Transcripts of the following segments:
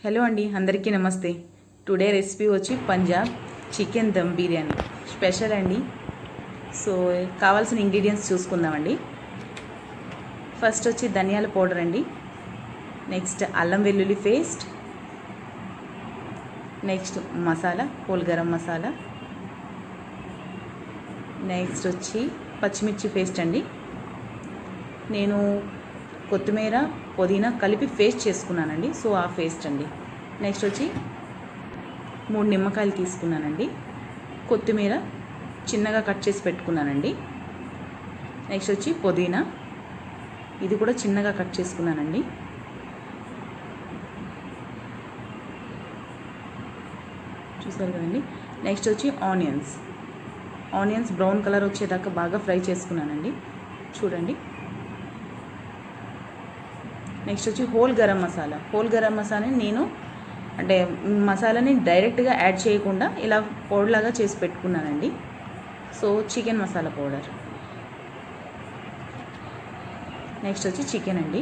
Hello అండి, అందరికీ నమస్తే. టుడే రెసిపీ వచ్చి పంజాబ్ చికెన్ దమ్ బిర్యానీ స్పెషల్ అండి. సో కావాల్సిన ఇంగ్రీడియంట్స్ చూసుకుందామండి. ఫస్ట్ వచ్చి ధనియాల పౌడర్ అండి, నెక్స్ట్ అల్లం వెల్లుల్లి paste, next masala whole garam masala, next వచ్చి పచ్చిమిర్చి పేస్ట్ అండి. నేను కొత్తిమీర పుదీనా కలిపి పేస్ట్ చేసుకున్నానండి, సో ఆ పేస్ట్ అండి. నెక్స్ట్ వచ్చి 3 నిమ్మకాయలు తీసుకున్నానండి. కొత్తిమీర చిన్నగా కట్ చేసి పెట్టుకున్నానండి. నెక్స్ట్ వచ్చి పుదీనా, ఇది కూడా చిన్నగా కట్ చేసుకున్నానండి. చూసారు కదండి. నెక్స్ట్ వచ్చి ఆనియన్స్ బ్రౌన్ కలర్ వచ్చేదాకా బాగా ఫ్రై చేసుకున్నానండి, చూడండి. నెక్స్ట్ వచ్చి హోల్ గరం మసాలా నేను అంటే మసాలాని డైరెక్ట్గా యాడ్ చేయకుండా ఇలా పౌడర్ లాగా చేసి పెట్టుకున్నానండి. So chicken masala powder. Next వచ్చి చికెన్ అండి.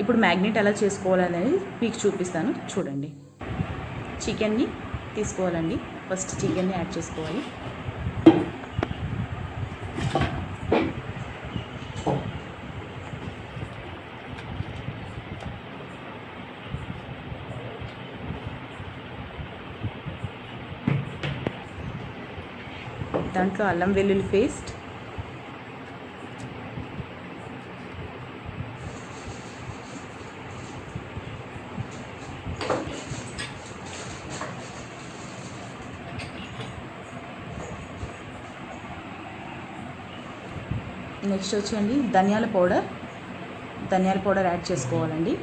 ఇప్పుడు మ్యాగ్నేట్ ఎలా చేసుకోవాలనేది మీకు చూపిస్తాను, చూడండి. చికెన్ని తీసుకోవాలండి. ఫస్ట్ చికెన్ని యాడ్ చేసుకోవాలి. దాంట్లో అల్లం వెల్లుల్లి పేస్ట్, నెక్స్ట్ వచ్చండి ధనియాల పౌడర్ యాడ్ చేసుకోవాలండి.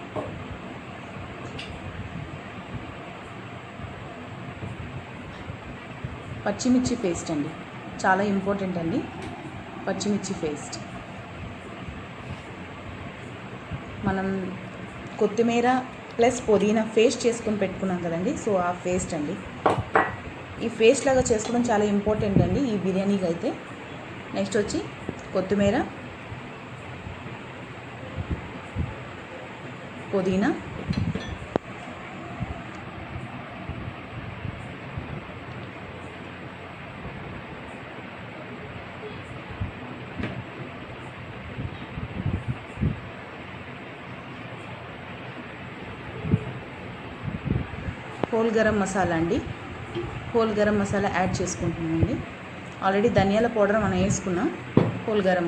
పచ్చిమిర్చి పేస్ట్ అండి, చాలా ఇంపార్టెంట్ అండి. పచ్చిమిర్చి పేస్ట్ మనం కొత్తిమీర ప్లస్ పుదీనా పేస్ట్ చేసుకొని పెట్టుకున్నాం కదండి, సో ఆ పేస్ట్ అండి. ఈ పేస్ట్ లాగా చేసుకోవడం చాలా ఇంపార్టెంట్ అండి ఈ బిర్యానీకి అయితే. నెక్స్ట్ వచ్చి కొత్తిమీర, పుదీనా, హోల్ గరం మసాలా అండి. హోల్ గరం మసాలా యాడ్ చేసుకుంటున్నామండి. ఆల్రెడీ ధనియాల పౌడర్ మనం వేసుకున్నాం. హోల్ గరం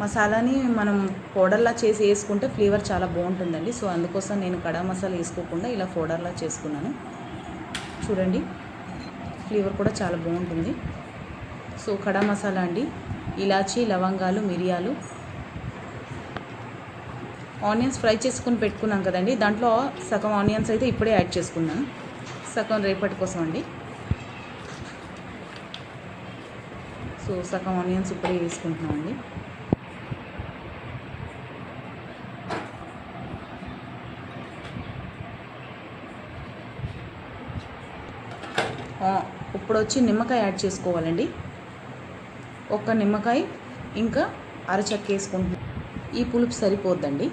మసాలాని మనం పౌడర్లా చేసి వేసుకుంటే ఫ్లేవర్ చాలా బాగుంటుందండి. సో అందుకోసం నేను కడా మసాలా వేసుకోకుండా ఇలా పౌడర్లా చేసుకున్నాను, చూడండి. ఫ్లేవర్ కూడా చాలా బాగుంటుంది. సో కడా మసాలా అండి, ఇలాచీ, లవంగాలు, మిరియాలు, ఆనియన్స్ ఫ్రై చేసుకుని పెట్టుకున్నాం కదండి, దాంట్లో సగం ఆనియన్స్ అయితే ఇప్పుడే యాడ్ చేసుకున్నాను, సగం రేపటి కోసం అండి. సో సగం ఆనియన్స్ ఇప్పుడే వేసుకుంటున్నామండి. ఇప్పుడు వచ్చి నిమ్మకాయ యాడ్ చేసుకోవాలండి. ఒక్క నిమ్మకాయ ఇంకా అరచెక్క వేసుకుంటున్నాం. ఈ పులుపు సరిపోద్దండి.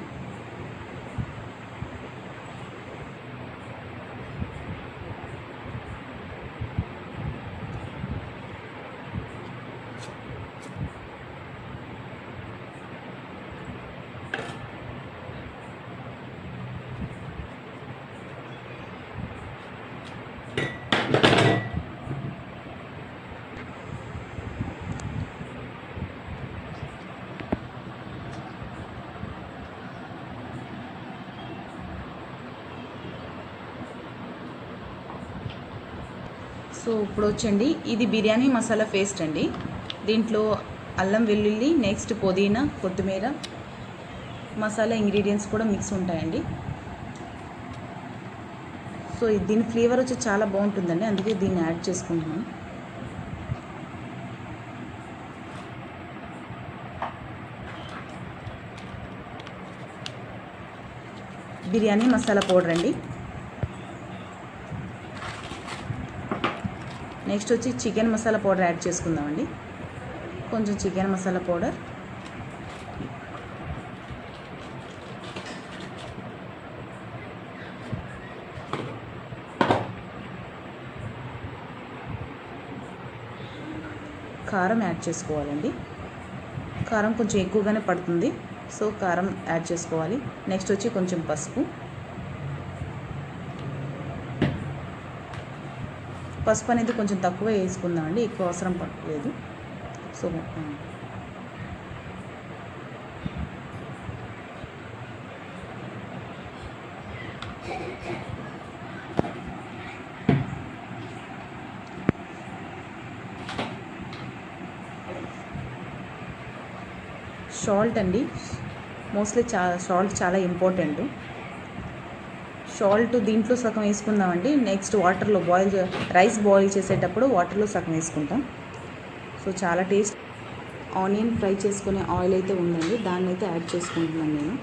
సో ఇప్పుడు వచ్చండి ఇది బిర్యానీ మసాలా పేస్ట్ అండి. దీంట్లో అల్లం వెల్లుల్లి, నెక్స్ట్ పుదీనా, కొత్తిమీర, మసాలా ఇంగ్రీడియంట్స్ కూడా మిక్స్ ఉంటాయండి. సో దీని ఫ్లేవర్ వచ్చి చాలా బాగుంటుందండి, అందుకే దీన్ని యాడ్ చేసుకుంటున్నాను. బిర్యానీ మసాలా పౌడర్ అండి. నెక్స్ట్ వచ్చి చికెన్ మసాలా పౌడర్ యాడ్ చేసుకుందామండి. కొంచెం చికెన్ మసాలా పౌడర్, కారం యాడ్ చేసుకోవాలండి. కారం కొంచెం ఎక్కువగానే పడుతుంది, సో కారం యాడ్ చేసుకోవాలి. నెక్స్ట్ వచ్చి కొంచెం పసుపు. పసుపు అనేది కొంచెం తక్కువ వేసుకుందామండి, ఎక్కువ అవసరం పడలేదు. సో సాల్ట్ అండి, మోస్ట్లీ సాల్ట్ చాలా ఇంపార్టెంట్. సాల్ట్ దీంట్లో సగం వేసుకుందామండి. నెక్స్ట్ వాటర్లో రైస్ బాయిల్ చేసేటప్పుడు వాటర్లో సగం వేసుకుంటాం. సో చాలా టేస్ట్. ఆనియన్ ఫ్రై చేసుకునే ఆయిల్ అయితే ఉందండి, దాన్ని అయితే యాడ్ చేసుకుంటున్నాను నేను.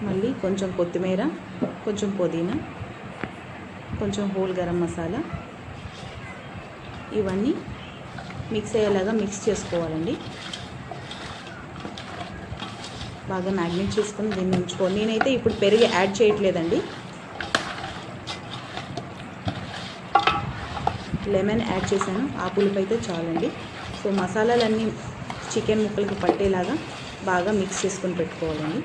మళ్ళీ కొంచెం కొత్తిమీర, కొంచెం పుదీనా, కొంచెం హోల్ గరం మసాలా, ఇవన్నీ మిక్స్ అయ్యేలాగా మిక్స్ చేసుకోవాలండి. బాగా మ్యాగ్నేట్ చేసుకొని దీన్ని ఉంచుకోవాలి. నేనైతే ఇప్పుడు పెరుగు యాడ్ చేయట్లేదండి, లెమన్ యాడ్ చేశాను. ఆ పులుపు అయితే చాలండి. సో మసాలాలన్నీ చికెన్ ముక్కలకి పట్టేలాగా బాగా మిక్స్ చేసుకొని పెట్టుకోవాలండి.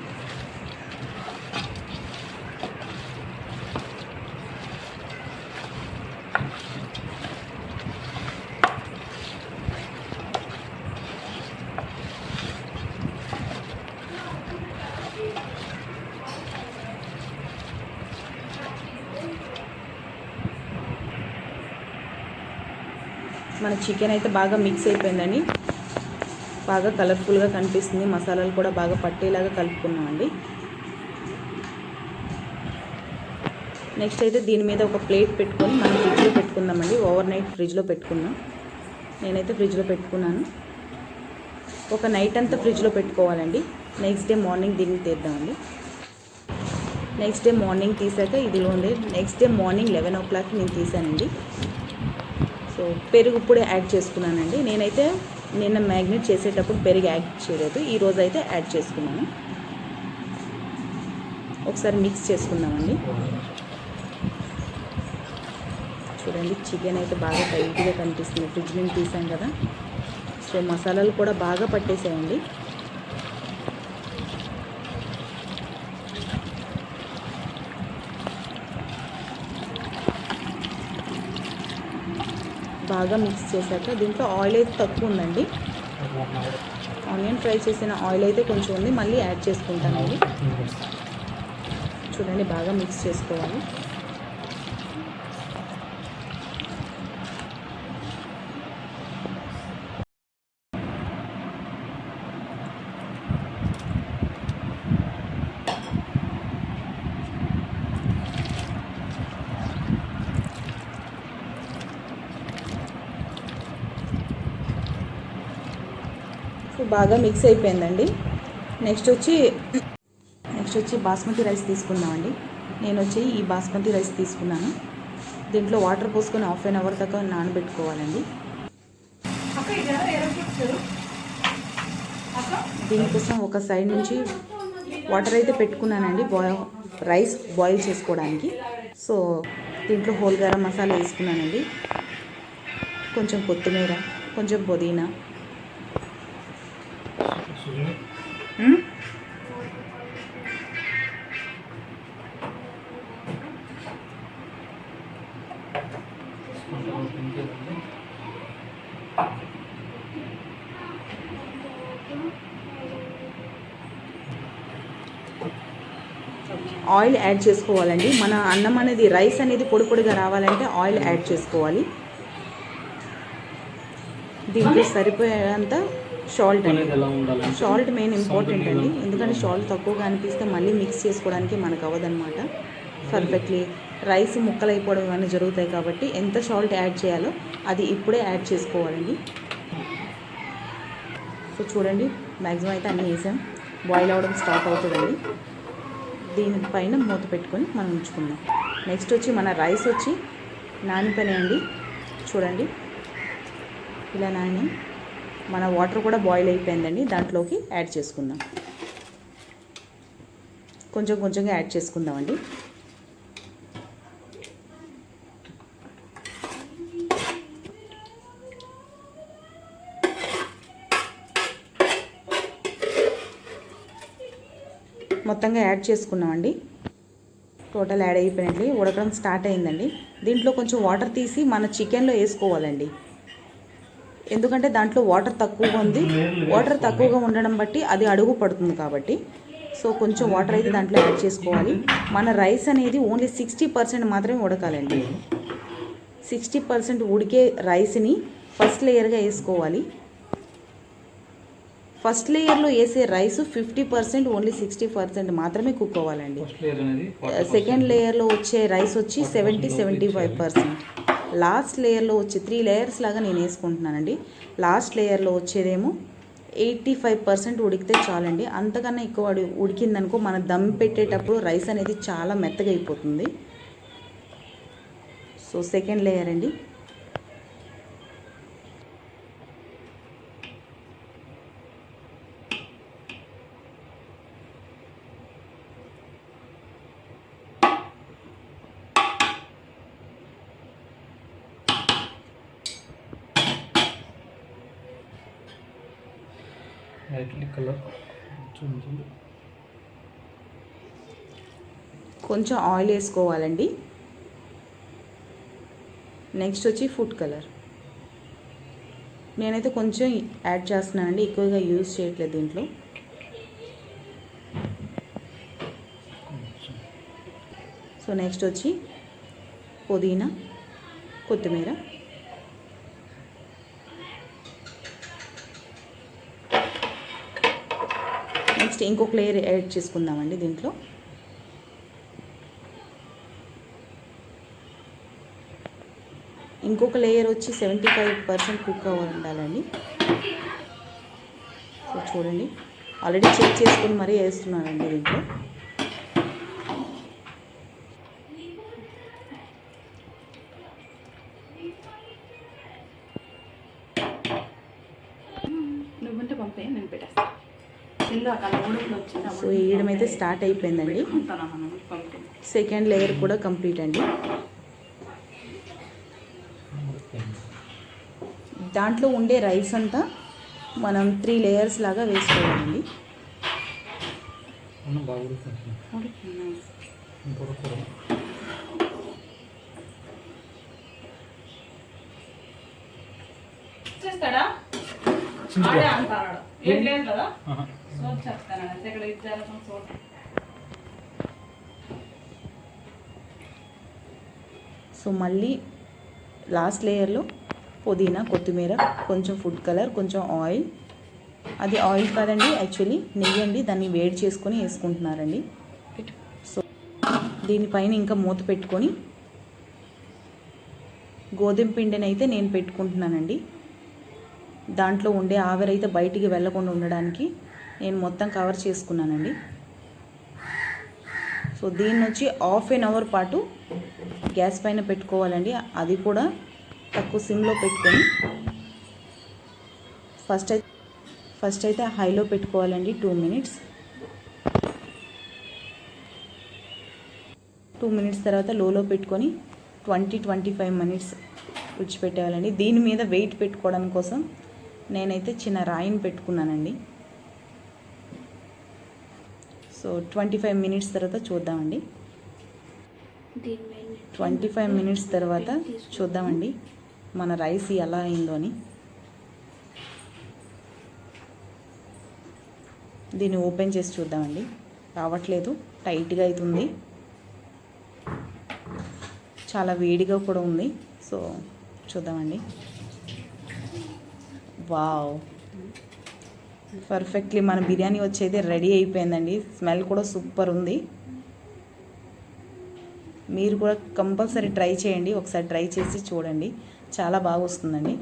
మన చికెన్ అయితే బాగా మిక్స్ అయిపోయిందండి, బాగా కలర్ఫుల్గా కనిపిస్తుంది. మసాలాలు కూడా బాగా పట్టేలాగా కలుపుకున్నామండి. నెక్స్ట్ అయితే దీని మీద ఒక ప్లేట్ పెట్టుకొని మనం ఫ్రిడ్జ్లో పెట్టుకుందామండి. ఓవర్ నైట్ ఫ్రిడ్జ్లో పెట్టుకున్నాం. నేనైతే ఫ్రిడ్జ్లో పెట్టుకున్నాను. ఒక నైట్ అంతా ఫ్రిడ్జ్లో పెట్టుకోవాలండి. నెక్స్ట్ డే మార్నింగ్ దీన్ని తీద్దామండి. నెక్స్ట్ డే మార్నింగ్ తీసాక ఇదిలో ఉండే నెక్స్ట్ డే మార్నింగ్ 11 o'clock నేను తీసానండి. సో పెరుగు ఇప్పుడే యాడ్ చేసుకున్నానండి. నేనైతే నిన్న మ్యాగ్నేట్ చేసేటప్పుడు పెరుగు యాడ్ చేయలేదు, ఈరోజు అయితే యాడ్ చేసుకున్నాను. ఒకసారి మిక్స్ చేసుకుందామండి. చూడండి, చికెన్ అయితే బాగా టైట్గా కనిపిస్తుంది, ఫ్రిడ్జ్ నుంచి తీసాం కదా. సో మసాలాలు కూడా బాగా పట్టేసాయండి. బాగా మిక్స్ చేశాక దీంట్లో ఆయిల్ అయితే తక్కువ ఉందండి. ఆనియన్ ఫ్రై చేసిన ఆయిల్ అయితే కొంచెం ఉంది, మళ్ళీ యాడ్ చేసుకుంటానండి. చూడండి, బాగా మిక్స్ చేసుకోవాలి. బాగా మిక్స్ అయిపోయిందండి. నెక్స్ట్ వచ్చి బాస్మతి రైస్ తీసుకుందామండి. నేను వచ్చి ఈ బాస్మతి రైస్ తీసుకున్నాను. దీంట్లో వాటర్ పోసుకొని 1/2 hour దాకా నానబెట్టుకోవాలండి. దీనికోసం ఒక సైడ్ నుంచి వాటర్ అయితే పెట్టుకున్నానండి, రైస్ బాయిల్ చేసుకోవడానికి. సో దీంట్లో హోల్ గరం మసాలా వేసుకున్నానండి, కొంచెం కొత్తిమీర, కొంచెం పుదీనా, ఆయిల్ యాడ్ చేసుకోవాలండి. మన అన్నం అనేది రైస్ అనేది పొడి పొడిగా రావాలంటే ఆయిల్ యాడ్ చేసుకోవాలి. దీంట్లో సరిపోయేంత సాల్ట్ అండి. సాల్ట్ మెయిన్ ఇంపార్టెంట్ అండి, ఎందుకంటే సాల్ట్ తక్కువగా అనిపిస్తే మళ్ళీ మిక్స్ చేసుకోవడానికి మనకు అవ్వదన్నమాట పర్ఫెక్ట్లీ. రైస్ ముక్కలు అయిపోవడం ఇవన్నీ జరుగుతాయి కాబట్టి ఎంత సాల్ట్ యాడ్ చేయాలో అది ఇప్పుడే యాడ్ చేసుకోవాలండి. సో చూడండి, మ్యాక్సిమం అయితే అన్నీ వేసాం. బాయిల్ అవ్వడం స్టార్ట్ అవుతుందండి. దీనిపైన మూత పెట్టుకొని మనం ఉంచుకుందాం. నెక్స్ట్ వచ్చి మన రైస్ వచ్చి నానిపోయినాయండి, చూడండి ఇలా నాని. మన వాటర్ కూడా బాయిల్ అయిపోయిందండి, దాంట్లోకి యాడ్ చేసుకుందాం. కొంచెం కొంచెంగా యాడ్ చేసుకుందామండి. మొత్తంగా యాడ్ చేసుకున్నామండి. టోటల్ యాడ్ అయిపోయినట్లే ఉడకడం స్టార్ట్ అయిందండి. దీంట్లో కొంచెం వాటర్ తీసి మన చికెన్లో వేసుకోవాలండి, ఎందుకంటే దాంట్లో వాటర్ తక్కువగా ఉంది. వాటర్ తక్కువగా ఉండడం బట్టి అది అడుగు పడుతుంది కాబట్టి, సో కొంచెం వాటర్ అయితే దాంట్లో యాడ్ చేసుకోవాలి. మన రైస్ అనేది ఓన్లీ 60% మాత్రమే ఉడకాలండి. 60% ఉడికే రైస్ని ఫస్ట్ లేయర్గా వేసుకోవాలి. ఫస్ట్ లేయర్లో వేసే రైస్ 50%, ఓన్లీ 60% మాత్రమే కుక్ అవ్వాలండి. సెకండ్ లేయర్లో వచ్చే రైస్ వచ్చి 70-75%. లాస్ట్ లేయర్లో వచ్చే 3 లేయర్స్ లాగా నేను వేసుకుంటున్నానండి. లాస్ట్ లేయర్లో వచ్చేదేమో 85% ఉడికితే చాలండి. అంతకన్నా ఎక్కువ ఉడికిందనుకో మనం దమ్ పెట్టేటప్పుడు రైస్ అనేది చాలా మెత్తగా అయిపోతుంది. సో సెకండ్ లేయర్ అండి. కొంచెం ఆయిల్ వేసుకోవాలండి. నెక్స్ట్ వచ్చి ఫుడ్ కలర్ నేనైతే కొంచెం యాడ్ చేస్తున్నానండి, ఎక్కువగా యూజ్ చేయట్లేదు దీంట్లో. సో నెక్స్ట్ వచ్చి పుదీనా, కొత్తిమీర, నెక్స్ట్ ఇంకొక లేయర్ యాడ్ చేసుకుందామండి. దీంట్లో ఇంకొక లేయర్ వచ్చి 75% కుక్ ఉండాలండి. సో చూడండి, ఆల్రెడీ చెక్ చేసుకొని మరీ వేస్తున్నానండి దీంట్లో. నువ్వుంటే పంపే, నేను పెట్టేస్తాను. సో వేయడం అయితే స్టార్ట్ అయిపోయిందండి. సెకండ్ లేయర్ కూడా కంప్లీట్ అండి. దాంట్లో ఉండే రైస్ అంతా మనం 3 లేయర్స్ లాగా వేసుకోవాలండి. చేస్తాడా ఏం లేదు కదా. సో మళ్ళీ లాస్ట్ లేయర్లో పుదీనా, కొత్తిమీర, కొంచెం ఫుడ్ కలర్, కొంచెం ఆయిల్. అది ఆయిల్ కాదండి, యాక్చువల్లీ నెయ్యి అండి. దాన్ని వేడి చేసుకొని వేసుకుంటున్నారండి. సో దీనిపైన ఇంకా మూత పెట్టుకొని గోధుమ పిండిని అయితే నేను పెట్టుకుంటున్నానండి. దాంట్లో ఉండే ఆవిరైతే బయటికి వెళ్ళకుండా ఉండడానికి నేను మొత్తం కవర్ చేసుకున్నానండి. సో దీన్ని వచ్చి ½ an hour పాటు గ్యాస్ పైన పెట్టుకోవాలండి. అది కూడా తక్కువ సిమ్లో పెట్టుకొని ఫస్ట్ అయితే హైలో పెట్టుకోవాలండి. 2 minutes. 2 minutes తర్వాత లోలో పెట్టుకొని 20-25 minutes విడిచిపెట్టేయాలండి. దీని మీద వెయిట్ పెట్టుకోవడం కోసం నేనైతే చిన్న రాయిని పెట్టుకున్నానండి. సో 25 minutes తర్వాత చూద్దామండి. 25 minutes తర్వాత చూద్దామండి మన రైస్ ఎలా అయిందో అని. దీన్ని ఓపెన్ చేసి చూద్దామండి. రావట్లేదు, టైట్గా అవుతుంది, చాలా వేడిగా కూడా ఉంది. సో చూద్దామండి. వావ్, పర్ఫెక్ట్లీ మన బిర్యానీ వచ్చేది రెడీ అయిపోయిందండి. స్మెల్ కూడా సూపర్ ఉంది. మీరు కూడా కంపల్సరీ ట్రై చేయండి. ఒకసారి ట్రై చేసి చూడండి, చాలా బాగా వస్తుందండి.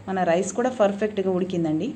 మన రైస్ కూడా పర్ఫెక్ట్గా ఉడికిందండి.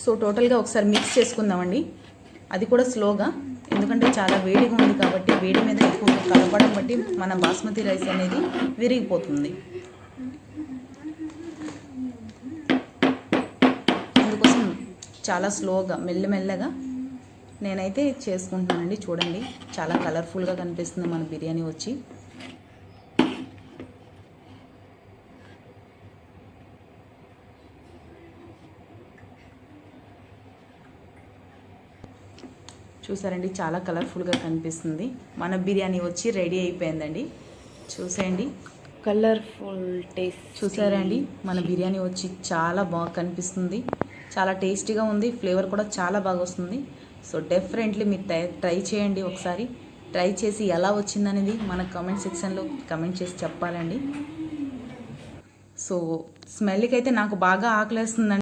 సో టోటల్గా ఒకసారి మిక్స్ చేసుకుందామండి, అది కూడా స్లోగా, ఎందుకంటే చాలా వేడిగా ఉంది కాబట్టి వేడి మీద ఎక్కువ కలపడం బట్టి మన బాస్మతి రైస్ అనేది విరిగిపోతుంది. అందుకోసం చాలా స్లోగా మెల్లమెల్లగా నేనైతే చేసుకుంటున్నానండి. చూడండి చాలా కలర్ఫుల్గా కనిపిస్తుంది మన బిర్యానీ వచ్చి. చూసారండి చాలా కలర్ఫుల్గా కనిపిస్తుంది. మన బిర్యానీ వచ్చి రెడీ అయిపోయిందండి. చూసేయండి, కలర్ఫుల్ టేస్ట్. చూసారండి మన బిర్యానీ వచ్చి చాలా బాగా కనిపిస్తుంది, చాలా టేస్టీగా ఉంది, ఫ్లేవర్ కూడా చాలా బాగా వస్తుంది. సో డెఫినెట్లీ మీరు ట్రై చేయండి. ఒకసారి ట్రై చేసి ఎలా వచ్చిందనేది మన కామెంట్ సెక్షన్లో కమెంట్ చేసి చెప్పాలండి. సో స్మెల్కి అయితే నాకు బాగా ఆకలేస్తుందండి.